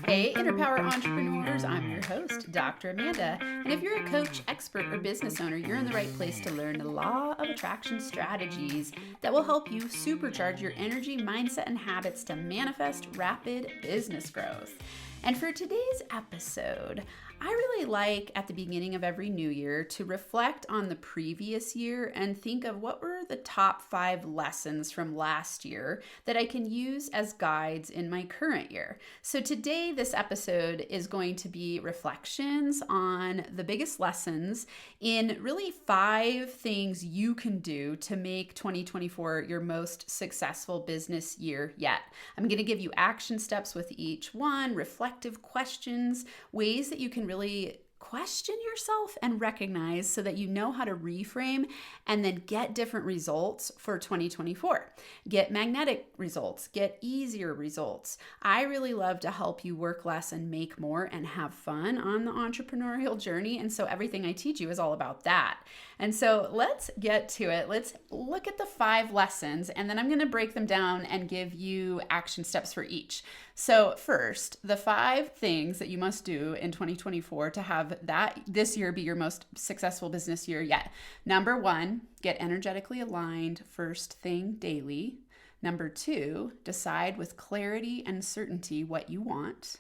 Hey, Inner Power Entrepreneurs, I'm your host, Dr. Amanda. And if you're a coach, expert, or business owner, you're in the right place to learn the law of attraction strategies that will help you supercharge your energy, mindset, and habits to manifest rapid business growth. And for today's episode, I really like at the beginning of every new year to reflect on the previous year and think of what were the top 5 lessons from last year that I can use as guides in my current year. So today, this episode is going to be reflections on the biggest lessons in really 5 things you can do to make 2024 your most successful business year yet. I'm going to give you action steps with each one, reflective questions, ways that you can really question yourself and recognize so that you know how to reframe and then get different results for 2024. Get magnetic results, get easier results. I really love to help you work less and make more and have fun on the entrepreneurial journey. And so everything I teach you is all about that. And so let's get to it. Let's look at the 5 lessons, and then I'm going to break them down and give you action steps for each. So first, the 5 things that you must do in 2024 to have that this year be your most successful business year yet. Number 1, get energetically aligned first thing daily. Number 2, decide with clarity and certainty what you want.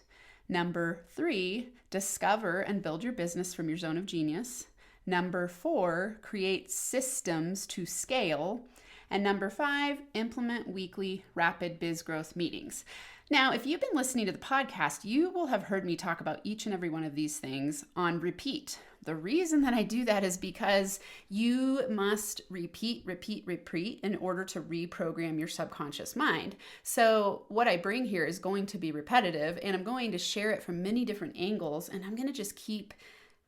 Number 3, discover and build your business from your zone of genius. Number 4, create systems to scale. And number 5, implement weekly rapid biz growth meetings. Now, if you've been listening to the podcast, you will have heard me talk about each and every one of these things on repeat. The reason that I do that is because you must repeat in order to reprogram your subconscious mind. So what I bring here is going to be repetitive, and I'm going to share it from many different angles, and I'm going to just keep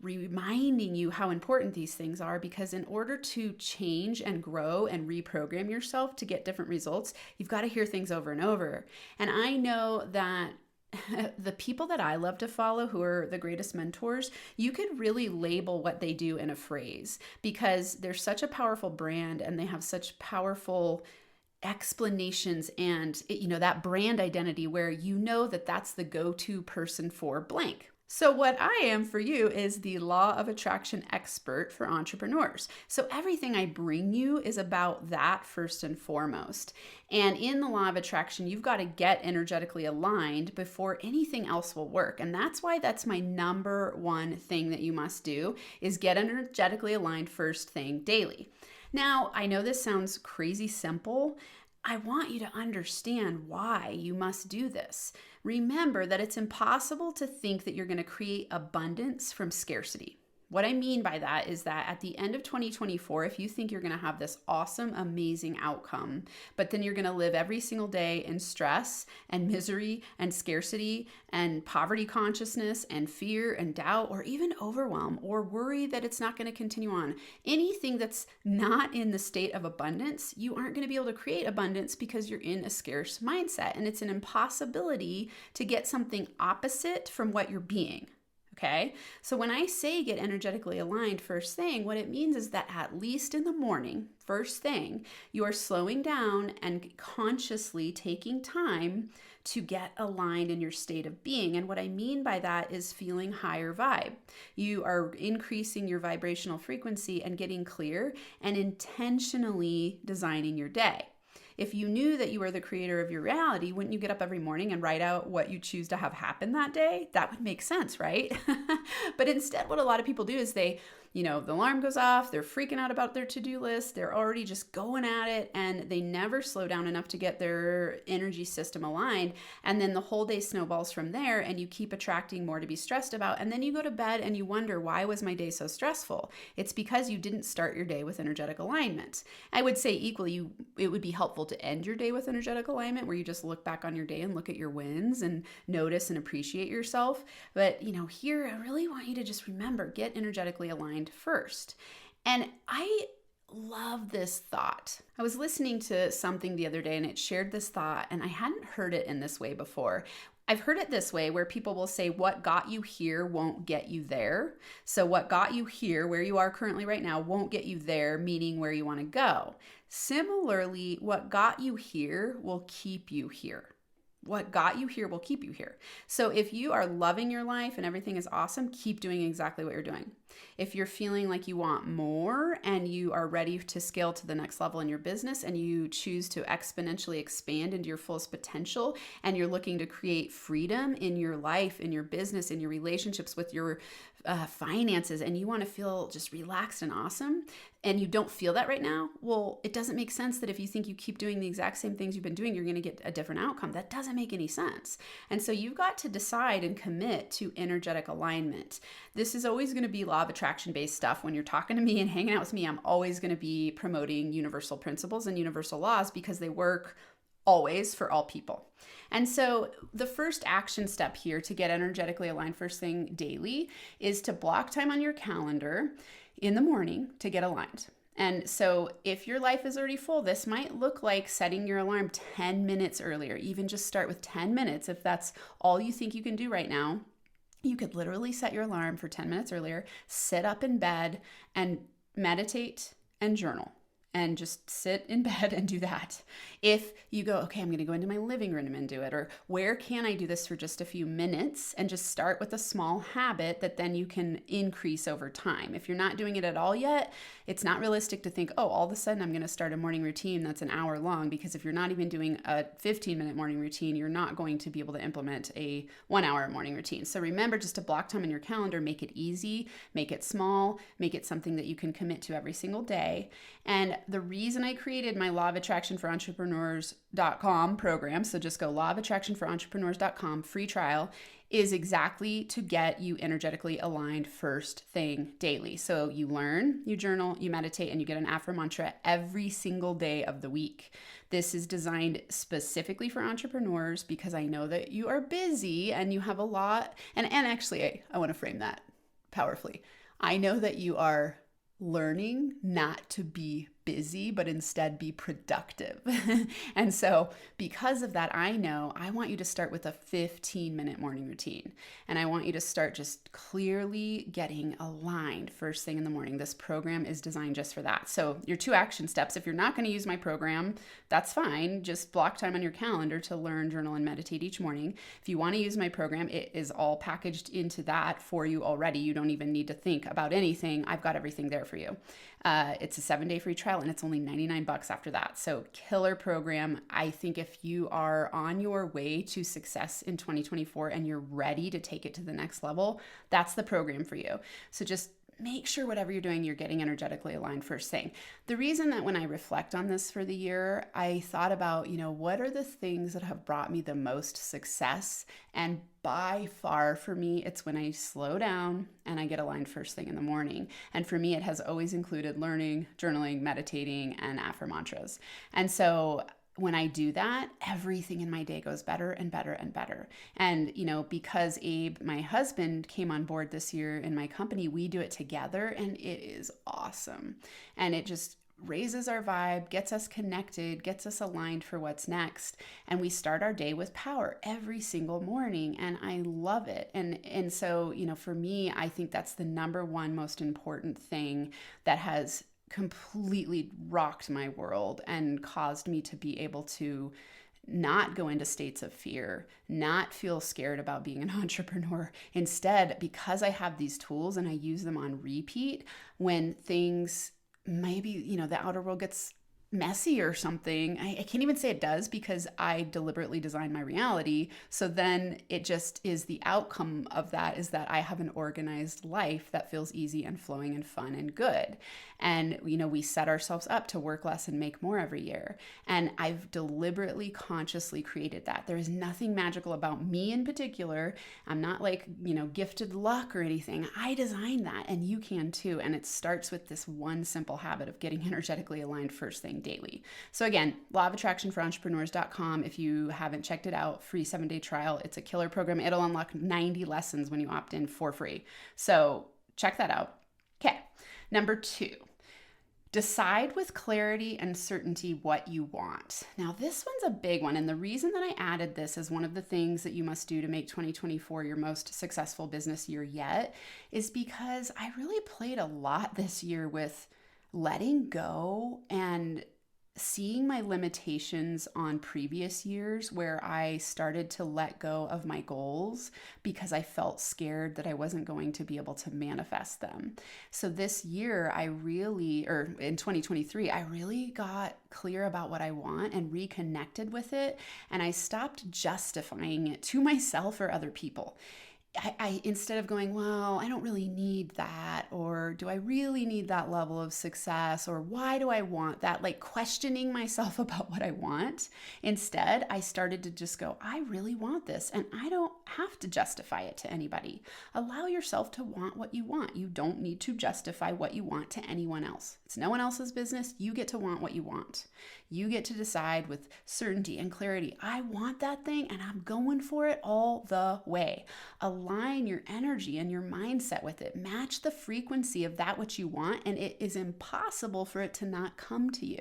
reminding you how important these things are, because in order to change and grow and reprogram yourself to get different results, you've got to hear things over and over. And I know that the people that I love to follow, who are the greatest mentors, you could really label what they do in a phrase, because they're such a powerful brand and they have such powerful explanations and that brand identity where you know that that's the go-to person for blank. So what I am for you is the law of attraction expert for entrepreneurs. So everything I bring you is about that first and foremost. And in the law of attraction, you've got to get energetically aligned before anything else will work. And that's why that's my number 1 thing that you must do, is get energetically aligned first thing daily. Now, I know this sounds crazy simple. I want you to understand why you must do this. Remember that it's impossible to think that you're going to create abundance from scarcity. What I mean by that is that at the end of 2024, if you think you're going to have this awesome, amazing outcome, but then you're going to live every single day in stress and misery and scarcity and poverty consciousness and fear and doubt, or even overwhelm or worry that it's not going to continue on, anything that's not in the state of abundance, you aren't going to be able to create abundance because you're in a scarce mindset. And it's an impossibility to get something opposite from what you're being. Okay, so when I say get energetically aligned first thing, what it means is that at least in the morning, first thing, you are slowing down and consciously taking time to get aligned in your state of being. And what I mean by that is feeling higher vibe. You are increasing your vibrational frequency and getting clear and intentionally designing your day. If you knew that you were the creator of your reality, wouldn't you get up every morning and write out what you choose to have happen that day? That would make sense, right? But instead, what a lot of people do is the alarm goes off, they're freaking out about their to-do list, they're already just going at it, and they never slow down enough to get their energy system aligned. And then the whole day snowballs from there, and you keep attracting more to be stressed about. And then you go to bed and you wonder, why was my day so stressful? It's because you didn't start your day with energetic alignment. I would say equally, it would be helpful to end your day with energetic alignment, where you just look back on your day and look at your wins and notice and appreciate yourself. But here I really want you to just remember, get energetically aligned first. And I love this thought. I was listening to something the other day and it shared this thought, and I hadn't heard it in this way before. I've heard it this way, where people will say, what got you here won't get you there. So what got you here, where you are currently right now, won't get you there, meaning where you want to go. Similarly, what got you here will keep you here. what got you here will keep you here. So if you are loving your life and everything is awesome, keep doing exactly what you're doing. If you're feeling like you want more and you are ready to scale to the next level in your business and you choose to exponentially expand into your fullest potential and you're looking to create freedom in your life, in your business, in your relationships with your finances, and you want to feel just relaxed and awesome, and you don't feel that right now, well, it doesn't make sense that if you think you keep doing the exact same things you've been doing, you're going to get a different outcome. That doesn't make any sense. And so you've got to decide and commit to energetic alignment. This is always going to be law of attraction based stuff. When you're talking to me and hanging out with me, I'm always going to be promoting universal principles and universal laws because they work always for all people. And so the first action step here to get energetically aligned first thing daily is to block time on your calendar in the morning to get aligned. And so if your life is already full, this might look like setting your alarm 10 minutes earlier. Even just start with 10 minutes. If that's all you think you can do right now, you could literally set your alarm for 10 minutes earlier, sit up in bed and meditate and journal. And just sit in bed and do that. If you go, okay, I'm going to go into my living room and do it, or where can I do this for just a few minutes, and just start with a small habit that then you can increase over time. If you're not doing it at all yet, it's not realistic to think, oh, all of a sudden I'm going to start a morning routine that's an hour long, because if you're not even doing a 15-minute morning routine, you're not going to be able to implement a 1-hour morning routine. So remember just to block time in your calendar, make it easy, make it small, make it something that you can commit to every single day. And the reason I created my Law of Attraction for Entrepreneurs.com program, so just go Law of Attraction for Entrepreneurs.com free trial, is exactly to get you energetically aligned first thing daily. So you learn, you journal, you meditate, and you get an affirm mantra every single day of the week. This is designed specifically for entrepreneurs because I know that you are busy and you have a lot. And actually, I want to frame that powerfully. I know that you are learning not to be busy, but instead be productive. And so because of that, I know I want you to start with a 15-minute morning routine. And I want you to start just clearly getting aligned first thing in the morning. This program is designed just for that. So your 2 action steps, if you're not going to use my program, that's fine. Just block time on your calendar to learn, journal, and meditate each morning. If you want to use my program, it is all packaged into that for you already. You don't even need to think about anything. I've got everything there for you. It's a 7-day free trial and it's only $99 after that. So killer program. I think if you are on your way to success in 2024 and you're ready to take it to the next level, that's the program for you. So just make sure whatever you're doing, you're getting energetically aligned first thing. The reason that when I reflect on this for the year, I thought about, what are the things that have brought me the most success? And by far for me, it's when I slow down and I get aligned first thing in the morning. And for me, it has always included learning, journaling, meditating, and affirm mantras. And so when I do that, everything in my day goes better and better and better. And, because Abe, my husband, came on board this year in my company, we do it together and it is awesome. And it just raises our vibe, gets us connected, gets us aligned for what's next. And we start our day with power every single morning. And I love it. And so, for me, I think that's the number one most important thing that has completely rocked my world and caused me to be able to not go into states of fear, not feel scared about being an entrepreneur. Instead, because I have these tools and I use them on repeat, when things maybe, the outer world gets messy or something, I can't even say it does because I deliberately designed my reality. So then it just is the outcome of that is that I have an organized life that feels easy and flowing and fun and good. And, we set ourselves up to work less and make more every year. And I've deliberately, consciously created that. There is nothing magical about me in particular. I'm not like, gifted luck or anything. I designed that and you can too. And it starts with this one simple habit of getting energetically aligned first thing daily. So again, Law of Attraction for Entrepreneurs.com. If you haven't checked it out, free 7-day trial. It's a killer program. It'll unlock 90 lessons when you opt in for free. So check that out. Okay. Number 2. Decide with clarity and certainty what you want. Now, this one's a big one. And the reason that I added this as one of the things that you must do to make 2024 your most successful business year yet is because I really played a lot this year with letting go and seeing my limitations on previous years where I started to let go of my goals because I felt scared that I wasn't going to be able to manifest them. So this year, in 2023, I really got clear about what I want and reconnected with it. And I stopped justifying it to myself or other people. I instead of going, well, I don't really need that, or do I really need that level of success, or why do I want that? Like questioning myself about what I want. Instead, I started to just go, I really want this, and I don't have to justify it to anybody. Allow yourself to want what you want. You don't need to justify what you want to anyone else. It's no one else's business. You get to want what you want. You get to decide with certainty and clarity, I want that thing and I'm going for it all the way. Align your energy and your mindset with it. Match the frequency of that which you want, and it is impossible for it to not come to you.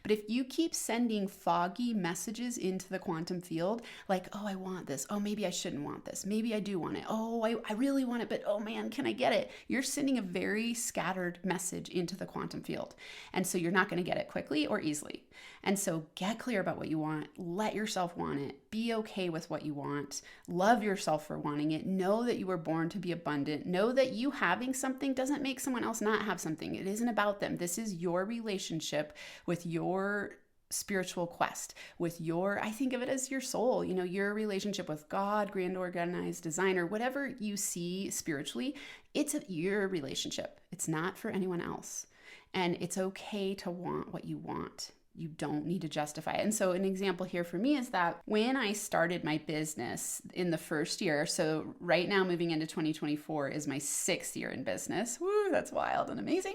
But if you keep sending foggy messages into the quantum field, like, oh, I want this. Oh, maybe I shouldn't want this. Maybe I do want it. Oh, I really want it, but oh man, can I get it? You're sending a very scattered message into the quantum field. And so you're not going to get it quickly or easily. And so get clear about what you want. Let yourself want it. Be okay with what you want. Love yourself for wanting it. Know that you were born to be abundant. Know that you having something doesn't make someone else not have something. It isn't about them. This is your relationship with your spiritual quest, with I think of it as your soul, your relationship with God, grand organized designer, whatever you see spiritually, it's your relationship. It's not for anyone else. And it's okay to want what you want. You don't need to justify it. And so an example here for me is that when I started my business in the first year, so right now moving into 2024 is my 6th year in business. Woo, that's wild and amazing.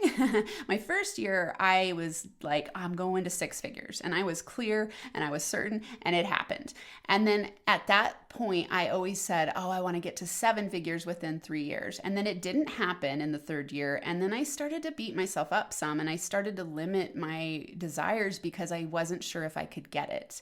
My first year, I was like, I'm going to 6 figures. And I was clear and I was certain, and it happened. And then at that point, I always said, oh, I want to get to 7 figures within 3 years. And then it didn't happen in the 3rd year. And then I started to beat myself up some, and I started to limit my desires because I wasn't sure if I could get it.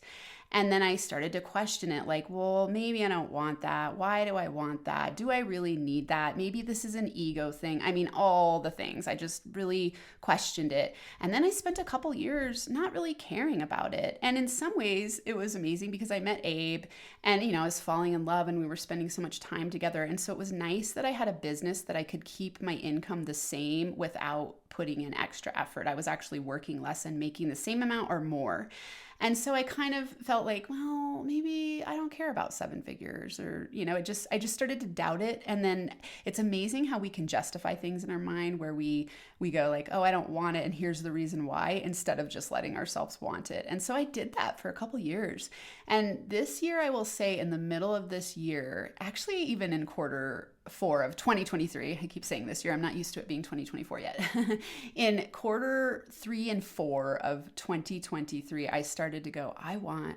And then I started to question it, like, well, maybe I don't want that. Why do I want that? Do I really need that? Maybe this is an ego thing. I mean, all the things. I just really questioned it. And then I spent a couple years not really caring about it. And in some ways, it was amazing because I met Abe and, I was falling in love and we were spending so much time together. And so it was nice that I had a business that I could keep my income the same without putting in extra effort. I was actually working less and making the same amount or more. And so I kind of felt like, well, maybe I don't care about 7 figures, or, I just started to doubt it. And then it's amazing how we can justify things in our mind where we go like, oh, I don't want it, and here's the reason why, instead of just letting ourselves want it. And so I did that for a couple years. And this year, I will say in the middle of this year, actually even in quarter 4 of 2023, I keep saying this year, I'm not used to it being 2024 yet. In quarter 3 and 4 of 2023, I started to go, I want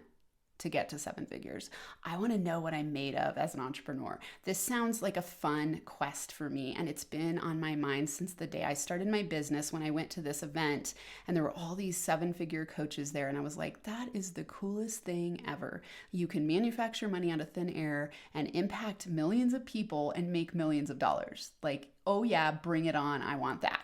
to get to 7 figures. I want to know what I'm made of as an entrepreneur. This sounds like a fun quest for me, and it's been on my mind since the day I started my business when I went to this event and there were all these 7-figure coaches there, and I was like, that is the coolest thing ever. You can manufacture money out of thin air and impact millions of people and make millions of dollars. Like, oh yeah, bring it on. I want that.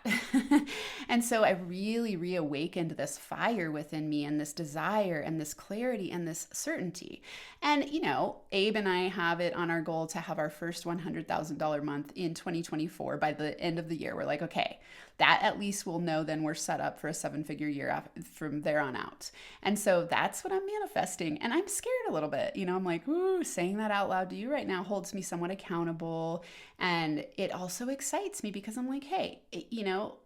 And so I really reawakened this fire within me and this desire and this clarity and this certainty. And, Abe and I have it on our goal to have our first $100,000 month in 2024 by the end of the year. We're like, okay, that at least we'll know then we're set up for a 7-figure year from there on out. And so that's what I'm manifesting. And I'm scared a little bit. I'm like, ooh, saying that out loud to you right now holds me somewhat accountable. And it also excites me because I'm like, hey,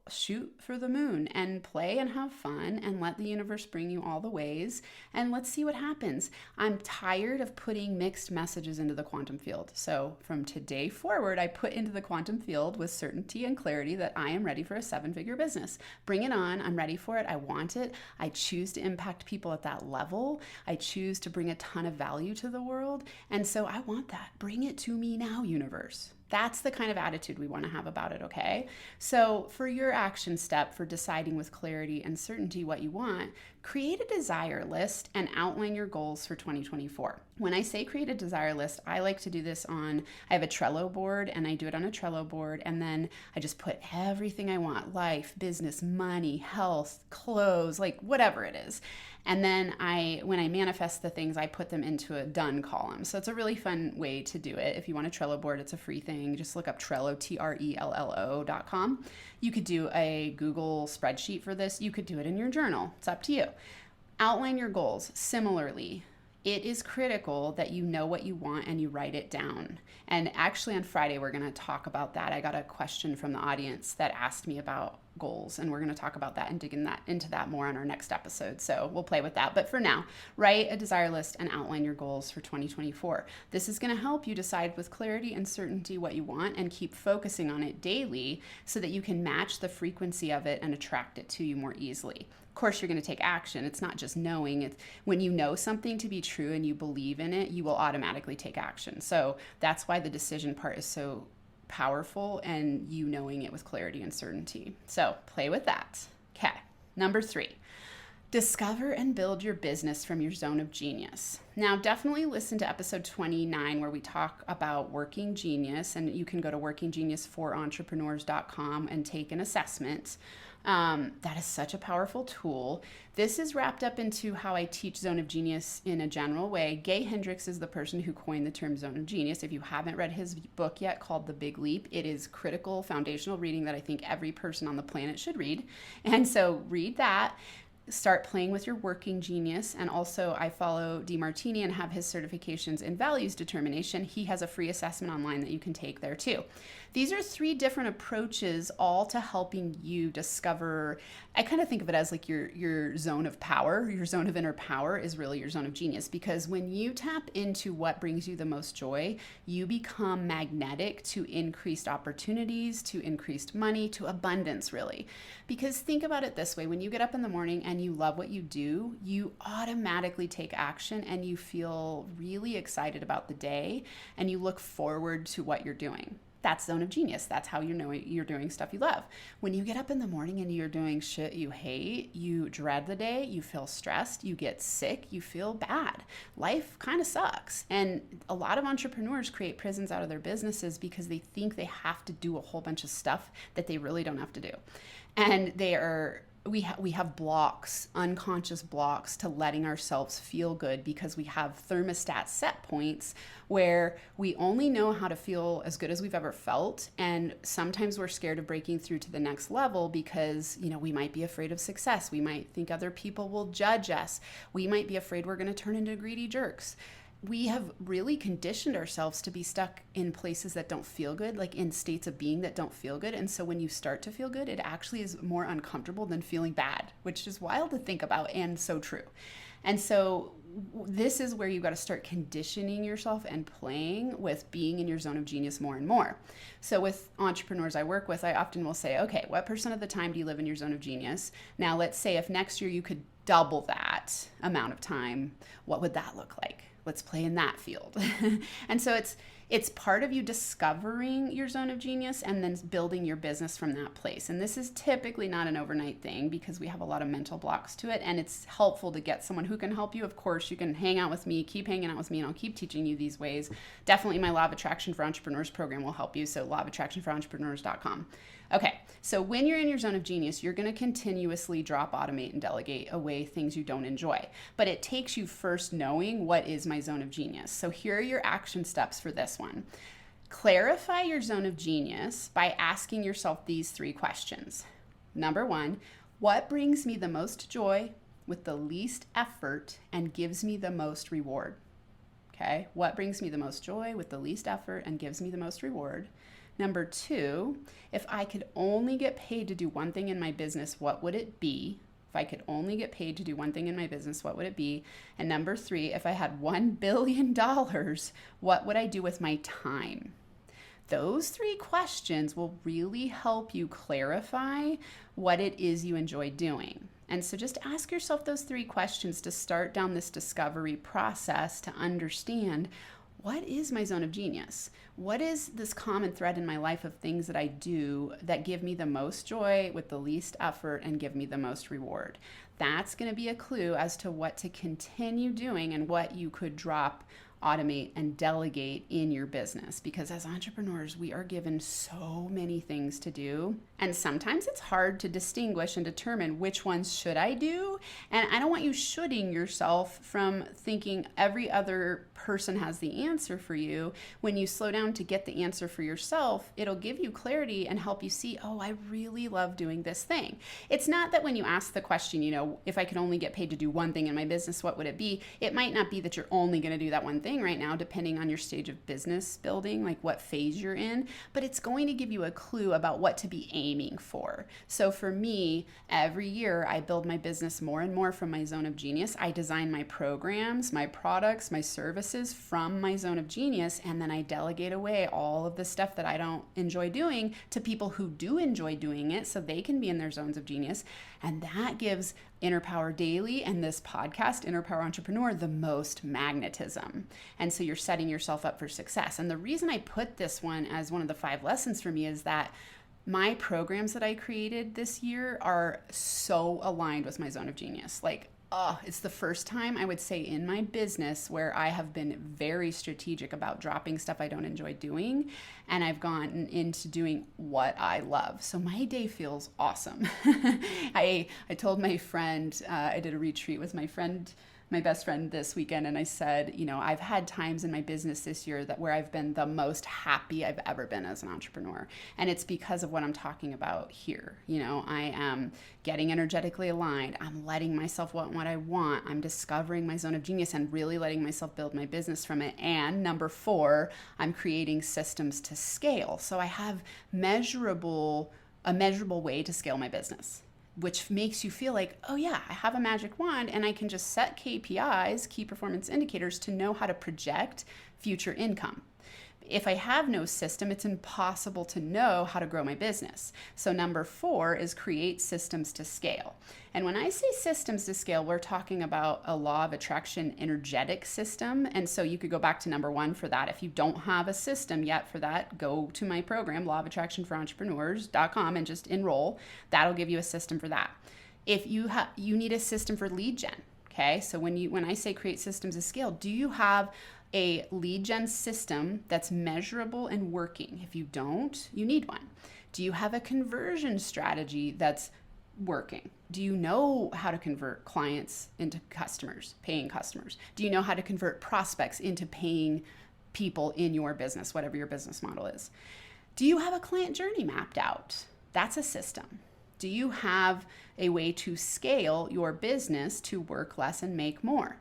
shoot for the moon and play and have fun and let the universe bring you all the ways. And let's see what happens. I'm tired of putting mixed messages into the quantum field. So from today forward, I put into the quantum field with certainty and clarity that I am ready for a 7-figure business. Bring it on. I'm ready for it. I want it. I choose to impact people at that level. I choose to bring a ton of value to the world. And so I want that. Bring it to me now, universe. That's the kind of attitude we want to have about it, okay? So for your action step for deciding with clarity and certainty what you want, create a desire list and outline your goals for 2024. When I say create a desire list, I like to do this I have a Trello board, and I do it on a Trello board, and then I just put everything I want: life, business, money, health, clothes, like whatever it is. And then when I manifest the things, I put them into a done column. So it's a really fun way to do it. If you want a Trello board, it's a free thing. Just look up Trello, Trello.com. You could do a Google spreadsheet for this. You could do it in your journal. It's up to you. Outline your goals. Similarly, it is critical that you know what you want and you write it down. And actually on Friday, we're going to talk about that. I got a question from the audience that asked me about goals, and we're going to talk about that and dig into that more on our next episode. So we'll play with that. But for now, write a desire list and outline your goals for 2024. This is going to help you decide with clarity and certainty what you want and keep focusing on it daily so that you can match the frequency of it and attract it to you more easily. Of course, you're going to take action. It's not just knowing. It's when you know something to be true and you believe in it, you will automatically take action. So that's why the decision part is so powerful, and you knowing it with clarity and certainty. So play with that. Okay. Number 3, discover and build your business from your zone of genius. Now, definitely listen to episode 29 where we talk about Working Genius, and you can go to workinggeniusforentrepreneurs.com and take an assessment. That is such a powerful tool. This is wrapped up into how I teach Zone of Genius in a general way. Gay Hendricks is the person who coined the term Zone of Genius. If you haven't read his book yet called The Big Leap, it is critical foundational reading that I think every person on the planet should read. And so read that. Start playing with your working genius. And also I follow DeMartini and have his certifications in values determination. He has a free assessment online that you can take there too. These are 3 different approaches, all to helping you discover. I kind of think of it as like your zone of power. Your zone of inner power is really your zone of genius, because when you tap into what brings you the most joy, you become magnetic to increased opportunities, to increased money, to abundance, really. Because think about it this way: when you get up in the morning and you love what you do, you automatically take action and you feel really excited about the day and you look forward to what you're doing. That's zone of genius. That's how you know you're doing stuff you love. When you get up in the morning and you're doing shit you hate, you dread the day, you feel stressed, you get sick, you feel bad. Life kind of sucks. And a lot of entrepreneurs create prisons out of their businesses because they think they have to do a whole bunch of stuff that they really don't have to do. And we have blocks, unconscious blocks to letting ourselves feel good, because we have thermostat set points where we only know how to feel as good as we've ever felt. And sometimes we're scared of breaking through to the next level because, we might be afraid of success. We might think other people will judge us. We might be afraid we're going to turn into greedy jerks. We have really conditioned ourselves to be stuck in places that don't feel good, like in states of being that don't feel good. And so when you start to feel good, it actually is more uncomfortable than feeling bad, which is wild to think about and so true. And so this is where you got to start conditioning yourself and playing with being in your zone of genius more and more. So with entrepreneurs I work with, I often will say, okay, what % of the time do you live in your zone of genius? Now, let's say if next year you could double that amount of time, what would that look like? Let's play in that field. And so it's part of you discovering your zone of genius and then building your business from that place. And this is typically not an overnight thing because we have a lot of mental blocks to it. And it's helpful to get someone who can help you. Of course, you can hang out with me, keep hanging out with me, and I'll keep teaching you these ways. Definitely my Law of Attraction for Entrepreneurs program will help you. So lawofattractionforentrepreneurs.com. Okay, so when you're in your zone of genius, you're going to continuously drop, automate, and delegate away things you don't enjoy. But it takes you first knowing what is my zone of genius. So here are your action steps for this one. Clarify your zone of genius by asking yourself these 3 questions. Number 1, what brings me the most joy with the least effort and gives me the most reward? Okay, what brings me the most joy with the least effort and gives me the most reward? Number 2, if I could only get paid to do one thing in my business, what would it be? If I could only get paid to do one thing in my business, what would it be? And number 3, if I had $1 billion, what would I do with my time? Those 3 questions will really help you clarify what it is you enjoy doing. And so just ask yourself those 3 questions to start down this discovery process to understand, what is my zone of genius? What is this common thread in my life of things that I do that give me the most joy with the least effort and give me the most reward? That's going to be a clue as to what to continue doing and what you could drop, automate, and delegate in your business. Because as entrepreneurs, we are given so many things to do. And sometimes it's hard to distinguish and determine which ones should I do. And I don't want you shoulding yourself from thinking every other person has the answer for you. When you slow down to get the answer for yourself, it'll give you clarity and help you see, oh, I really love doing this thing. It's not that when you ask the question, if I could only get paid to do one thing in my business, what would it be? It might not be that you're only going to do that one thing right now, depending on your stage of business building, like what phase you're in, but it's going to give you a clue about what to be aiming for. So for me, every year I build my business more and more from my zone of genius. I design my programs, my products, my services from my zone of genius, and then I delegate away all of the stuff that I don't enjoy doing to people who do enjoy doing it so they can be in their zones of genius. And that gives Inner Power Daily and this podcast, Inner Power Entrepreneur, the most magnetism. And so you're setting yourself up for success. And the reason I put this one as one of the 5 lessons for me is that my programs that I created this year are so aligned with my zone of genius. It's the first time I would say in my business where I have been very strategic about dropping stuff I don't enjoy doing, and I've gone into doing what I love. So my day feels awesome. I told my friend, I did a retreat with my best friend this weekend, and I said, I've had times in my business this year where I've been the most happy I've ever been as an entrepreneur. And it's because of what I'm talking about here. I am getting energetically aligned. I'm letting myself want what I want. I'm discovering my zone of genius and really letting myself build my business from it. And number 4, I'm creating systems to scale. So I have a measurable way to scale my business, which makes you feel like, oh yeah, I have a magic wand and I can just set KPIs, key performance indicators, to know how to project future income. If I have no system, it's impossible to know how to grow my business. So number 4 is create systems to scale. And when I say systems to scale, we're talking about a law of attraction energetic system. And so you could go back to number 1 for that. If you don't have a system yet for that, go to my program, lawofattractionforentrepreneurs.com, and just enroll. That'll give you a system for that. If you need a system for lead gen. Okay, so when I say create systems to scale, do you have a lead gen system that's measurable and working? If you don't, you need one. Do you have a conversion strategy that's working? Do you know how to convert clients into customers, paying customers? Do you know how to convert prospects into paying people in your business, whatever your business model is? Do you have a client journey mapped out? That's a system. Do you have a way to scale your business to work less and make more?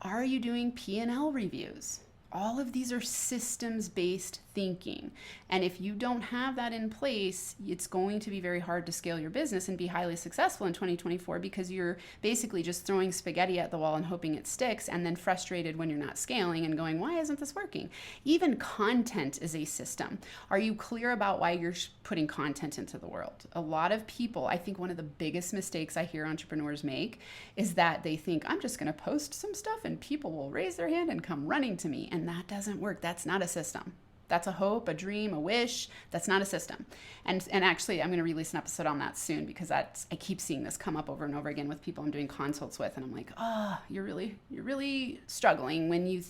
Are you doing P&L reviews? All of these are systems-based thinking. And if you don't have that in place, it's going to be very hard to scale your business and be highly successful in 2024 because you're basically just throwing spaghetti at the wall and hoping it sticks, and then frustrated when you're not scaling and going, why isn't this working? Even content is a system. Are you clear about why you're putting content into the world? A lot of people, I think one of the biggest mistakes I hear entrepreneurs make is that they think, I'm just going to post some stuff and people will raise their hand and come running to me. And that doesn't work. That's not a system. That's a hope, a dream, a wish. That's not a system. And actually, I'm going to release an episode on that soon because I keep seeing this come up over and over again with people I'm doing consults with. And I'm like, you're really struggling when you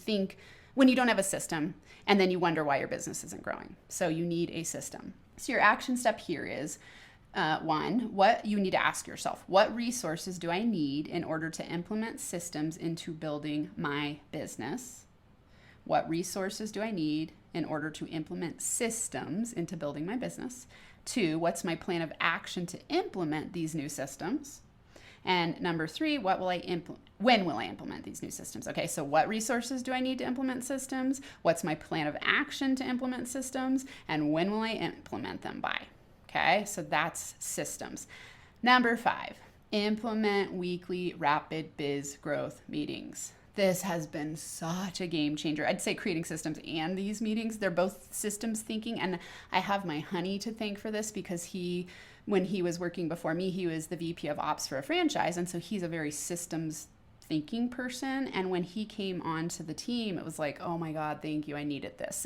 don't have a system, and then you wonder why your business isn't growing. So you need a system. So your action step here is 1, what you need to ask yourself, what resources do I need in order to implement systems into building my business? What resources do I need in order to implement systems into building my business? 2, what's my plan of action to implement these new systems? And number 3, when will I implement these new systems? Okay, so what resources do I need to implement systems? What's my plan of action to implement systems? And when will I implement them by? Okay, so that's systems. Number 5, implement weekly rapid biz growth meetings. This has been such a game changer. I'd say creating systems and these meetings, they're both systems thinking. And I have my honey to thank for this because when he was working before me, he was the VP of Ops for a franchise. And so he's a very systems thinking person. And when he came onto the team, it was like, oh my God, thank you. I needed this.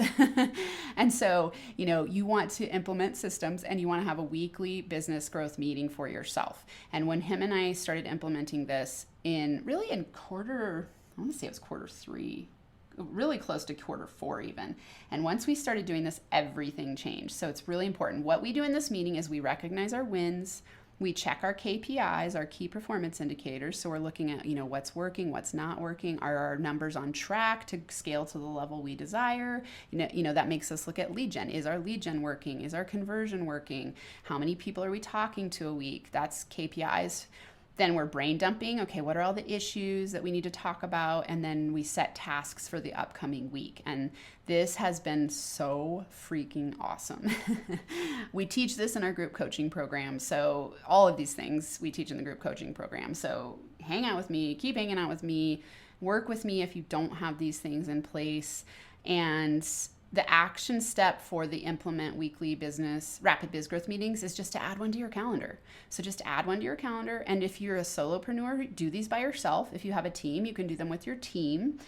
And so, you want to implement systems and you want to have a weekly business growth meeting for yourself. And when him and I started implementing this I want to say it was quarter 3, really close to quarter 4 even. And once we started doing this, everything changed. So it's really important. What we do in this meeting is we recognize our wins. We check our KPIs, our key performance indicators. So we're looking at, what's working, what's not working. Are our numbers on track to scale to the level we desire? That makes us look at lead gen. Is our lead gen working? Is our conversion working? How many people are we talking to a week? That's KPIs. Then we're brain dumping. Okay, what are all the issues that we need to talk about? And then we set tasks for the upcoming week. And this has been so freaking awesome. We teach this in our group coaching program. So all of these things we teach in the group coaching program. So hang out with me, keep hanging out with me, work with me if you don't have these things in place. And the action step for the implement weekly rapid biz growth meetings is just to add one to your calendar. So just add one to your calendar. And if you're a solopreneur, do these by yourself. If you have a team, you can do them with your team.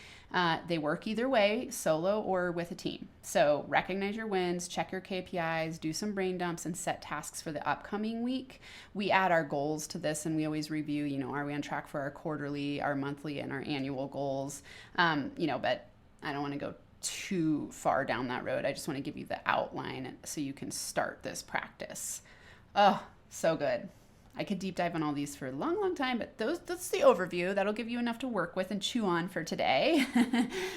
They work either way, solo or with a team. So recognize your wins, check your KPIs, do some brain dumps, and set tasks for the upcoming week. We add our goals to this, and we always review, are we on track for our quarterly, our monthly, and our annual goals? But I don't want to go too far down that road. I just want to give you the outline so you can start this practice. Oh, so good. I could deep dive on all these for a long, long time, but that's the overview. That'll give you enough to work with and chew on for today.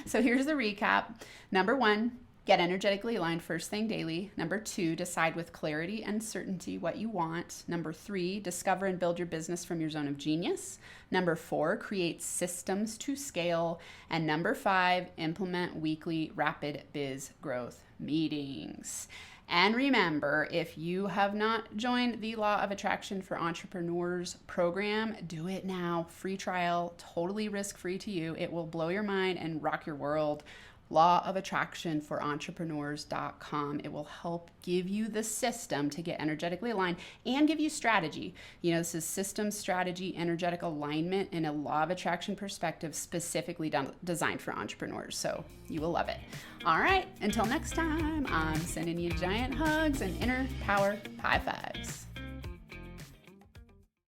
So here's the recap. Number 1, get energetically aligned first thing daily. Number 2, decide with clarity and certainty what you want. Number 3, discover and build your business from your zone of genius. Number 4, create systems to scale. And number 5, implement weekly rapid biz growth meetings. And remember, if you have not joined the Law of Attraction for Entrepreneurs program, do it now. Free trial, totally risk-free to you. It will blow your mind and rock your world. Law of Attraction for Entrepreneurs.com. It will help give you the system to get energetically aligned and give you strategy. This is system, strategy, energetic alignment in a Law of Attraction perspective specifically designed for entrepreneurs. So you will love it. All right, until next time, I'm sending you giant hugs and inner power high fives.